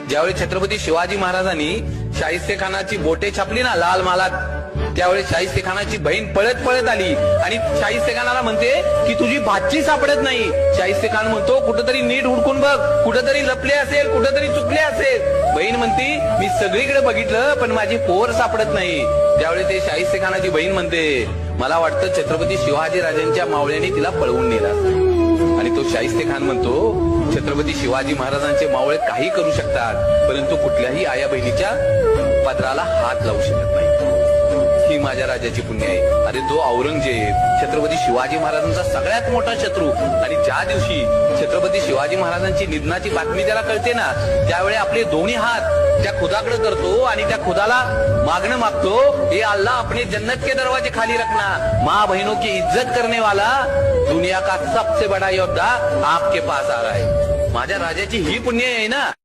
ज्यावेळी छत्रपती शिवाजी महाराजांनी शाहिस्ते खानाची बोटे छापली ना लाल मालात, त्यावेळी शाहिस्ते खानाची बहीण पळत पळत आली आणि शाहिस्ते खानाला म्हणते की तुझी भाची सापडत नाही. शाहिस्ते खान म्हणतो कुठंतरी नीट हुडकून बघ, कुठंतरी लपले असेल, कुठंतरी चुकले असेल. बहीण म्हणती मी सगळीकडे बघितलं पण माझी पोर सापडत नाही. त्यावेळी ते शाहिस्ते खानाची बहीण म्हणते मला वाटतं छत्रपती शिवाजी राजांच्या मावळ्याने तिला पळवून नेला. आणि तो शाहिस्ते खान म्हणतो छत्रपती शिवाजी महाराजांचे मावळे काही करू शकतात परंतु कुठल्याही आया बहिणीच्या पदराला हात लावू शकत नाही. ही माझ्या राजाची पुण्य आहे. अरे तो औरंगजेब छत्रपती शिवाजी महाराजांचा सगळ्यात मोठा शत्रू, आणि ज्या दिवशी छत्रपती शिवाजी महाराजांची निधनाची बातमी त्याला कळते ना त्यावेळी आपले दोन्ही हात त्या खुदाकडे करतो आणि त्या खुदाला मागणं मागतो, हे अल्लाह अपने जन्नत के दरवाजे खाली रखना, माँ बहनों की इज्जत करने वाला दुनिया का सबसे बड़ा योद्धा आपके पास आ रहा है. माझ्या राजाची ही पुण्य आहे ना.